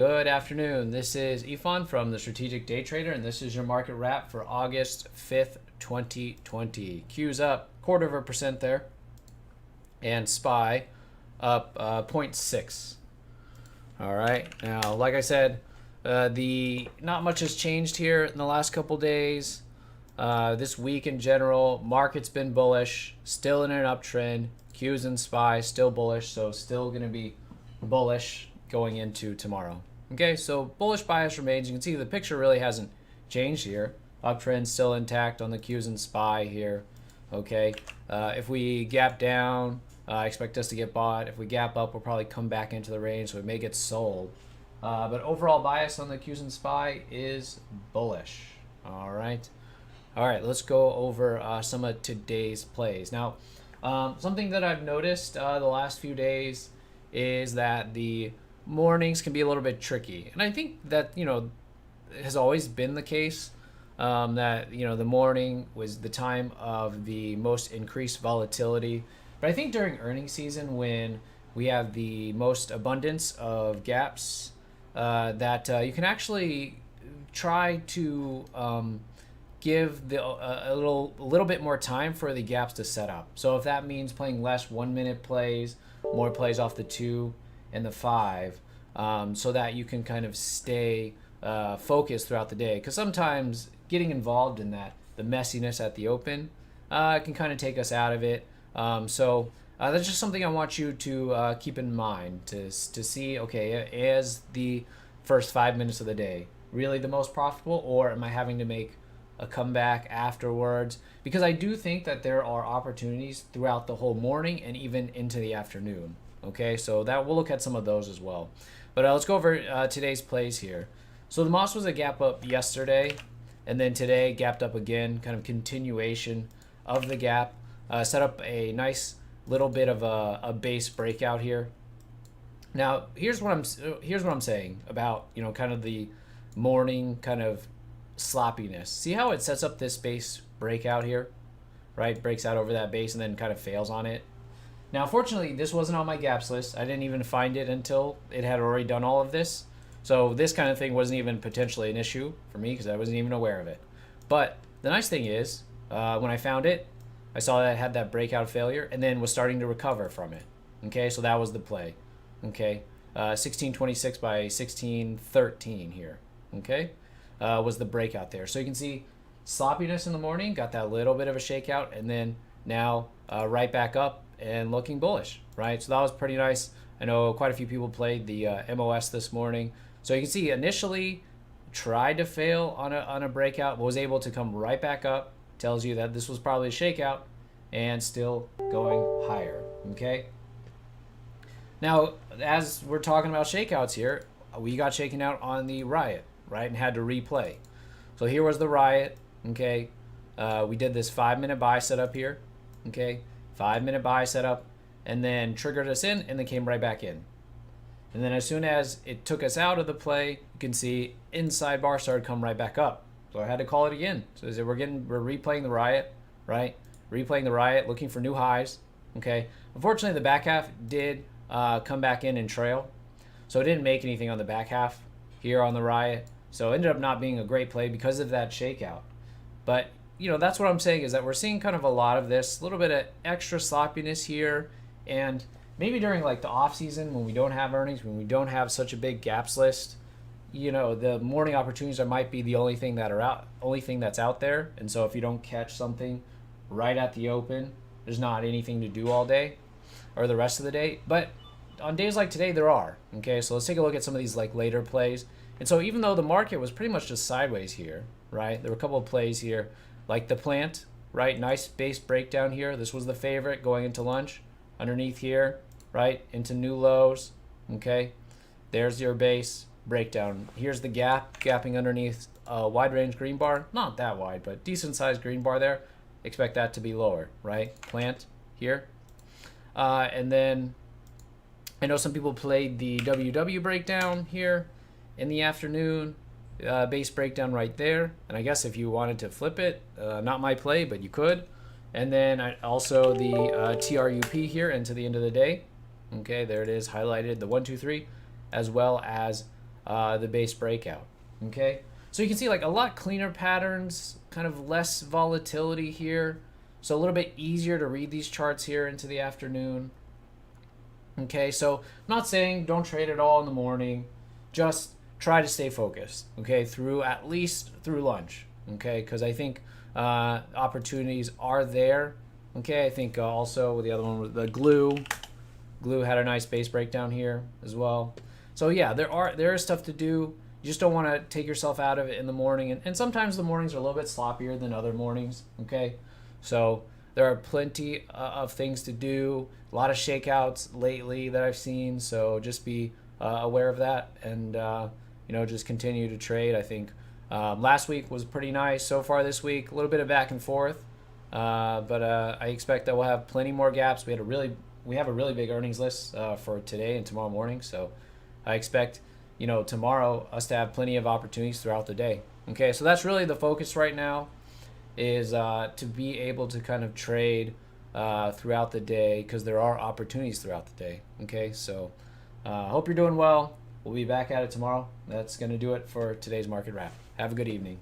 Good afternoon. This is Ifan from the Strategic Day Trader, and this is your market wrap for August 5th, 2020. Q's up 0.25% there, and SPY up 0.6. All right. Now, like I said, the not much has changed here in the last couple days. This week in general, market's been bullish, still in an uptrend. Q's and SPY still bullish, so still going to be bullish going into tomorrow. Okay, so bullish bias remains. You can see the picture really hasn't changed here. Uptrend still intact on the Qs and SPY here. Okay, if we gap down, I expect us to get bought. If we gap up, we'll probably come back into the range, so it may get sold. But overall bias on the Qs and SPY is bullish. All right, let's go over some of today's plays. Now, something that I've noticed the last few days is that the mornings can be a little bit tricky, and I think that has always been the case, that the morning was the time of the most increased volatility. But I think during earnings season, when we have the most abundance of gaps, that you can actually try to give a little bit more time for the gaps to set up. So if that means playing less 1 minute plays, more plays off the 2 and the 5, so that you can kind of stay focused throughout the day. Because sometimes getting involved in that, the messiness at the open, can kind of take us out of it. So that's just something I want you to keep in mind to see, okay, is the first 5 minutes of the day really the most profitable, or am I having to make a comeback afterwards? Because I do think that there are opportunities throughout the whole morning and even into the afternoon. Okay, so that we'll look at some of those as well. But let's go over today's plays here. So the Moss was a gap up yesterday, and then today gapped up again, kind of continuation of the gap. Set up a nice little bit of a base breakout here. Now here's what I'm saying about kind of the morning kind of sloppiness. See how it sets up this base breakout here, right? Breaks out over that base and then kind of fails on it. Now, fortunately, this wasn't on my gaps list. I didn't even find it until it had already done all of this. So this kind of thing wasn't even potentially an issue for me because I wasn't even aware of it. But the nice thing is, when I found it, I saw that it had that breakout failure and then was starting to recover from it. Okay, so that was the play. Okay, 1626 by 1613 here. Okay, was the breakout there. So you can see sloppiness in the morning, got that little bit of a shakeout, and then now right back up and looking bullish, right? So that was pretty nice. I know quite a few people played the MOS this morning. So you can see initially tried to fail on a breakout, but was able to come right back up. Tells you that this was probably a shakeout and still going higher, okay? Now, as we're talking about shakeouts here, we got shaken out on the Riot, right? And had to replay. So here was the Riot, okay? We did this 5 minute buy setup here, okay? 5 minute buy setup, and then triggered us in and then came right back in. And then as soon as it took us out of the play, you can see inside bar started to come right back up. So I had to call it again. So we're replaying the Riot, right? Replaying the Riot, looking for new highs, okay? Unfortunately, the back half did come back in and trail. So it didn't make anything on the back half here on the Riot. So it ended up not being a great play because of that shakeout. But that's what I'm saying, is that we're seeing kind of a lot of this, a little bit of extra sloppiness here. And maybe during like the off season, when we don't have earnings, when we don't have such a big gaps list, the morning opportunities might be the only thing that's out there. And so if you don't catch something right at the open, there's not anything to do all day or the rest of the day. But on days like today, there are. Okay, so let's take a look at some of these like later plays. And so even though the market was pretty much just sideways here, right? There were a couple of plays here, like the plant, right? Nice base breakdown here. This was the favorite going into lunch. Underneath here, right? Into new lows. Okay, there's your base breakdown. Here's the gap, gapping underneath a wide range green bar. Not that wide, but decent sized green bar there. Expect that to be lower, right? Plant here. And then I know some people played the WW breakdown here in the afternoon. Base breakdown right there, and I guess if you wanted to flip it, not my play, but you could. And then also the TRUP here into the end of the day. Okay, there it is highlighted, the 1, 2, 3, as well as the base breakout. Okay, so you can see like a lot cleaner patterns, kind of less volatility here, so a little bit easier to read these charts here into the afternoon. Okay, so I'm not saying don't trade at all in the morning, just try to stay focused, okay, through at least through lunch, okay, because I think opportunities are there. Okay, I think also with the other one, the glue had a nice base breakdown here as well. So yeah, there is stuff to do. You just don't want to take yourself out of it in the morning, and sometimes the mornings are a little bit sloppier than other mornings. Okay, so there are plenty of things to do. A lot of shakeouts lately that I've seen, so just be aware of that, and just continue to trade. I think last week was pretty nice. So far this week, a little bit of back and forth, but I expect that we'll have plenty more gaps. We have a really big earnings list for today and tomorrow morning, so I expect tomorrow us to have plenty of opportunities throughout the day. Okay, so that's really the focus right now, is to be able to kind of trade throughout the day, because there are opportunities throughout the day. Okay, so I hope you're doing well. We'll be back at it tomorrow. That's going to do it for today's market wrap. Have a good evening.